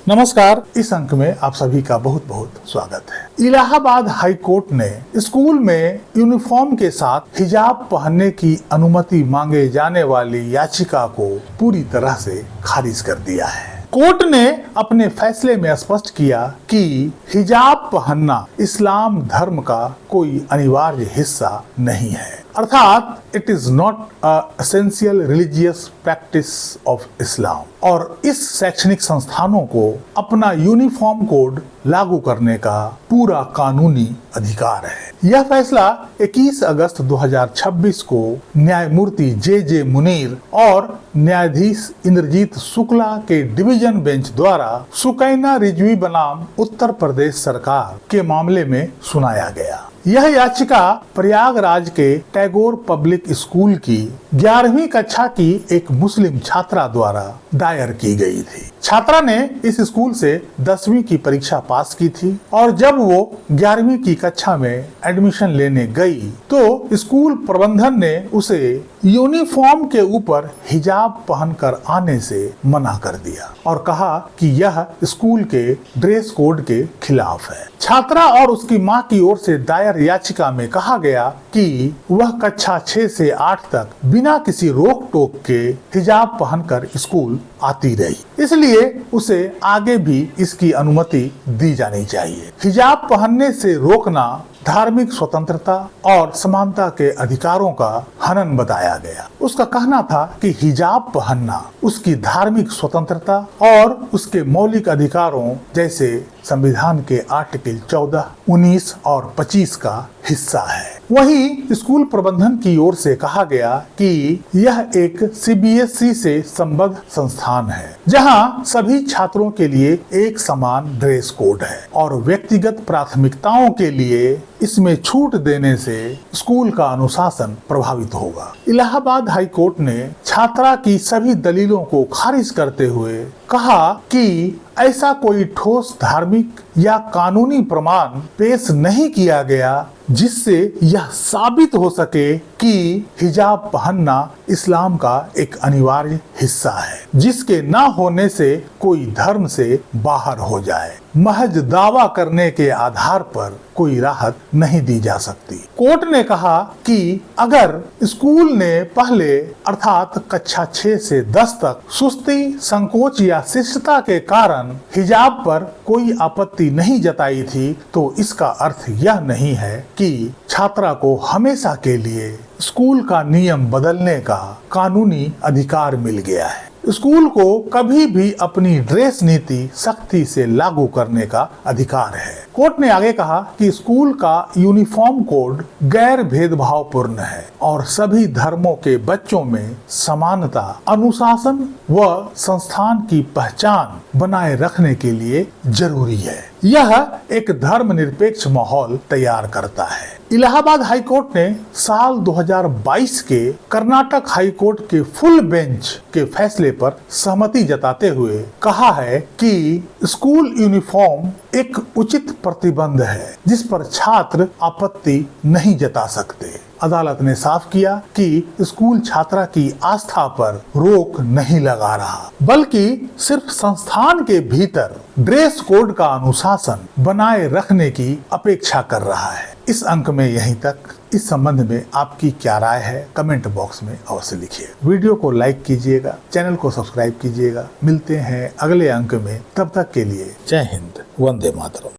नमस्कार। इस अंक में आप सभी का बहुत बहुत स्वागत है। इलाहाबाद हाई कोर्ट ने स्कूल में यूनिफॉर्म के साथ हिजाब पहनने की अनुमति मांगे जाने वाली याचिका को पूरी तरह से खारिज कर दिया है। कोर्ट ने अपने फैसले में स्पष्ट किया कि हिजाब पहनना इस्लाम धर्म का कोई अनिवार्य हिस्सा नहीं है, अर्थात it is not a essential religious practice of Islam, और इस शैक्षणिक संस्थानों को अपना यूनिफॉर्म कोड लागू करने का पूरा कानूनी अधिकार है। यह फैसला 21 अगस्त 2026 को न्यायमूर्ति जे मुनीर और न्यायाधीश इंद्रजीत शुक्ला के डिवीजन बेंच द्वारा सुकैना रिजवी बनाम उत्तर प्रदेश सरकार के मामले में सुनाया गया। यह याचिका प्रयागराज के टैगोर पब्लिक स्कूल की 11वीं कक्षा की एक मुस्लिम छात्रा द्वारा दायर की गई थी। छात्रा ने इस स्कूल से 10वीं की परीक्षा पास की थी और जब वो 11वीं की कक्षा में एडमिशन लेने गई तो स्कूल प्रबंधन ने उसे यूनिफॉर्म के ऊपर हिजाब पहनकर आने से मना कर दिया और कहा कि यह स्कूल के ड्रेस कोड के खिलाफ है। छात्रा और उसकी मां की ओर से दायर याचिका में कहा गया कि वह कक्षा 6 से 8 तक बिना किसी रोक टोक के हिजाब पहनकर स्कूल आती रही, इसलिए उसे आगे भी इसकी अनुमति दी जानी चाहिए। हिजाब पहनने से रोकना धार्मिक स्वतंत्रता और समानता के अधिकारों का हनन बताया गया। उसका कहना था कि हिजाब पहनना उसकी धार्मिक स्वतंत्रता और उसके मौलिक अधिकारों जैसे संविधान के आर्टिकल 14, 19 और 25 का हिस्सा है। वहीं स्कूल प्रबंधन की ओर से कहा गया कि यह एक CBSE से संबद्ध संस्थान है जहां सभी छात्रों के लिए एक समान ड्रेस कोड है और व्यक्तिगत प्राथमिकताओं के लिए इसमें छूट देने से स्कूल का अनुशासन प्रभावित होगा। इलाहाबाद हाई कोर्ट ने छात्रा की सभी दलीलों को खारिज करते हुए कहा कि ऐसा कोई ठोस धार्मिक या कानूनी प्रमाण पेश नहीं किया गया जिससे यह साबित हो सके कि हिजाब पहनना इस्लाम का एक अनिवार्य हिस्सा है, जिसके न होने से कोई धर्म से बाहर हो जाए। महज दावा करने के आधार पर कोई राहत नहीं दी जा सकती। कोर्ट ने कहा कि अगर स्कूल ने पहले अर्थात कक्षा 6 से 10 तक सुस्ती, संकोच या शिष्टता के कारण हिजाब पर कोई आपत्ति नहीं जताई थी तो इसका अर्थ यह नहीं है कि छात्रा को हमेशा के लिए स्कूल का नियम बदलने का कानूनी अधिकार मिल गया है। स्कूल को कभी भी अपनी ड्रेस नीति सख्ती से लागू करने का अधिकार है। कोर्ट ने आगे कहा कि स्कूल का यूनिफॉर्म कोड गैर भेदभावपूर्ण है और सभी धर्मों के बच्चों में समानता, अनुशासन व संस्थान की पहचान बनाए रखने के लिए जरूरी है। यह एक धर्मनिरपेक्ष माहौल तैयार करता है। इलाहाबाद हाई कोर्ट ने साल 2022 के कर्नाटक हाई कोर्ट के फुल बेंच के फैसले पर सहमति जताते हुए कहा है कि स्कूल यूनिफॉर्म एक उचित प्रतिबंध है जिस पर छात्र आपत्ति नहीं जता सकते। अदालत ने साफ किया कि स्कूल छात्रा की आस्था पर रोक नहीं लगा रहा, बल्कि सिर्फ संस्थान के भीतर ड्रेस कोड का अनुशासन बनाए रखने की अपेक्षा कर रहा है। इस अंक में यहीं तक। इस संबंध में आपकी क्या राय है कमेंट बॉक्स में अवश्य लिखिए। वीडियो को लाइक कीजिएगा, चैनल को सब्सक्राइब कीजिएगा। मिलते हैं अगले अंक में, तब तक के लिए जय हिंद, वंदे मातरम।